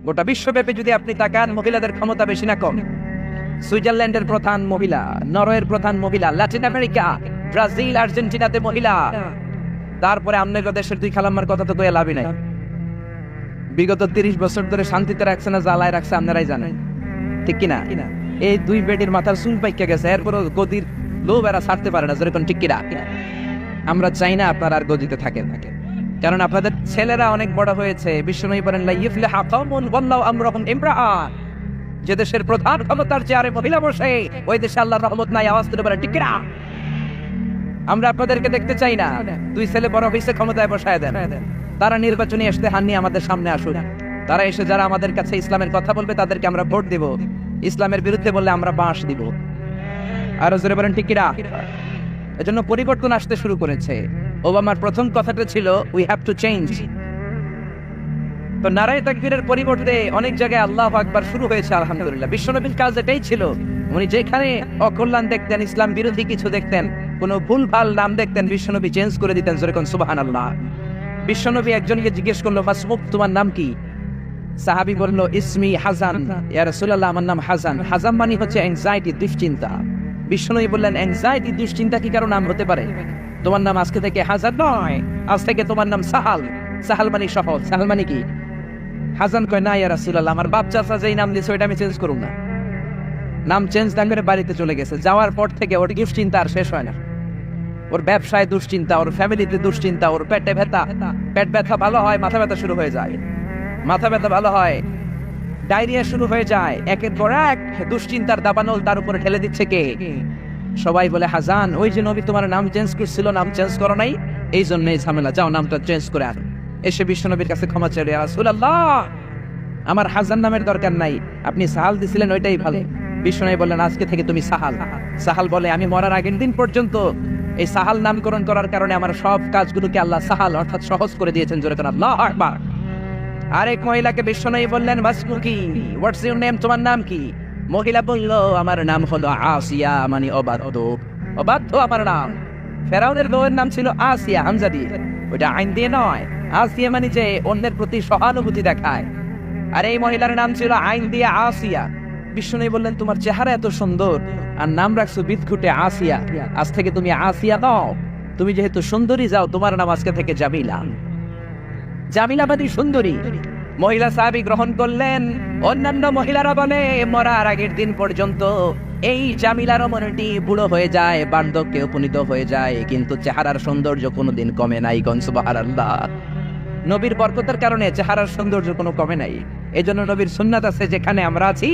গোটা বিশ্বব্যাপী যদি আপনি তাকান, মহিলাদের ক্ষমতা বেশি না কম? সুইজারল্যান্ডের প্রধান মহিলা, নরওয়ের প্রধান মহিলা, ল্যাটিন আমেরিকা, ব্রাজিল, আর্জেন্টিনাতে মহিলা। তারপরে আপনার দেশের দুই খালাম্মার কথা তো কয়ে লাভই নাই। বিগত 30 বছর ধরে শান্তিতে রাখছে না জ্বালায় রাখছে আপনারাই জানেন, ঠিক কিনা? এই দুই বেটির মাথার চুল পাইকা গেছে, এরপর গদির লোভ এরা ছাড়তে পারে না, যেরকম ঠিক কিনা? আমরা চাই না আপনারা আর গদিতে থাকেন, কারণ আপনাদের ছেলেরা অনেক বড় হয়েছে। বিশ্বনবী বলেন লা ইফলিহু কওমুন ওয়াল্লাহু আমরুহুম ইমরাআ। যে দেশের প্রধান ক্ষমতার চেয়ারে মহিলা বসে, ওই দেশে আল্লাহর রহমত নাই। আওয়াজ তুলে বলেন ঠিক কিনা? আমরা আপনাদেরকে দেখতে চাই না। দুই ছেলে বড় হইছে, ক্ষমতায় বসায় দেন। তারা নির্বাচনী ইশতেহার নিয়ে আমাদের সামনে আসুক। তারা এসে যারা আমাদের কাছে ইসলামের কথা বলবে তাদেরকে আমরা ভোট দেব। ইসলামের বিরুদ্ধে বললে আমরা বাঁশ দিব। আরো জোরে বলেন ঠিক কিনা? এজন্য পরিবর্তন আসতে শুরু করেছে। ওবামার প্রথম কথাটা ছিল উই হ্যাভ টু চেঞ্জ। তো নারায়ে তাকবীরের পরিবর্তে অনেক জায়গায় আল্লাহু আকবার শুরু হয়েছে। আলহামদুলিল্লাহ, বিশ্বনবীর কাজ এটাই ছিল। উনি যেখানে অকল্যাণ দেখতেন, ইসলাম বিরোধী কিছু দেখতেন, কোনো ভুলভাল নাম দেখতেন, বিশ্বনবী চেঞ্জ করে দিতেন। যেরকম সুবহানাল্লাহ। বিশ্বনবী একজনকে জিজ্ঞেস করলো, মাসমুক, তোমার নাম কি? সাহাবী বলল, ইসমি হাসান। ইয়া রাসূলুল্লাহ, আমার নাম হাসান। হাসান মানে হচ্ছে অ্যাংজাইটি, দুশ্চিন্তা। বিশ্বনবী বললেন, অ্যাংজাইটি, দুশ্চিন্তা কি কারো নাম হতে পারে? তোমার নাম আজকে থেকে হাসান নয়, আজ থেকে তোমার নাম সাহাল। সাহাল মানে সহজ। সাহাল মানে কি? হাসান কয়, না ইয়া রাসূলুল্লাহ, আমার বাপ চাচা যেই নাম দিয়েছে ওইটা আমি চেঞ্জ করব না। নাম চেঞ্জ না করে বাড়িতে চলে গেছে। যাওয়ার পর থেকে ওর দুশ্চিন্তা আর শেষ হয় না। ওর ব্যবসায় দুশ্চিন্তা, ওর ফ্যামিলিতে দুশ্চিন্তা, ওর পেটে ব্যথা। পেট ব্যথা ভালো হয়, মাথা ব্যথা শুরু হয়ে যায়। মাথা ব্যথা ভালো হয়, ডায়রিয়া শুরু হয়ে যায়। একের পর এক দুশ্চিন্তার দাবানল তার উপরে ঠেলে দিচ্ছে কে? সবাই বলে, হাসান, ওই যে নবী তোমার নাম চেঞ্জ করছিল, নাম চেঞ্জ করো নাই, এই জন্য এই ঝামেলা, যাও নামটা চেঞ্জ করে আনো। এসে বিশ্বনবীর কাছে ক্ষমা চেয়ে, ইয়া রাসূলুল্লাহ, আমার হাসান নামের দরকার নাই, আপনি সাহাল দিছিলেন ওইটাই ভালো। বিশ্বনবী বললেন, আজকে থেকে তুমি সাহাল। সাহাল বলে, আমি মরার আগের দিন পর্যন্ত এই সাহাল নামকরণ করার কারণে আমার সব কাজগুলোকে আল্লাহ সাহাল অর্থাৎ সহজ করে দিয়েছেন। জোরে করে আল্লাহু আকবার। আরেক মহিলাকে বিশ্বনবী বললেন, মাসমুকি, হোয়াটস ইউর নেম, তোমার নাম কি? মহিলা বলল, আমার নাম হলো আসিয়া, মানে অবাধ্য। অবাধ্য আমার নাম। ফেরাউনের বউয়ের নাম ছিল আসিয়া, হামজা দিয়ে, ওইটা আইন দিয়ে নয়। আসিয়া মানে যে অন্যের প্রতি সহানুভূতি দেখায়। আর এই মহিলার নাম ছিল আইন দিয়ে আসিয়া। বিশ্বনবী বললেন, তোমার চেহারা এত সুন্দর আর নাম রাখছো বিদঘুটে আসিয়া, আজ থেকে তুমি আসিয়া নও, তুমি যেহেতু সুন্দরী, যাও, তোমার নাম আজকে থেকে জামিলা। জামিলাবাদী সুন্দরী। মহিলা সাহাবী গ্রহণ করলেন। অন্যান্য মহিলারা বলে, মরার আগের দিন পর্যন্ত এই জামিলার মনটি বুড়ো হয়ে যায়, বার্ধক্যে উপনীত হয়ে যায়, কিন্তু চেহারার সৌন্দর্য কোনোদিন কমে নাই। সুবহানাল্লাহ। নবীর বরকতের কারণে চেহারার সৌন্দর্য কোনো কমে নাই। এজন্য নবীর সুন্নাত আছে, যেখানে আমরা আছি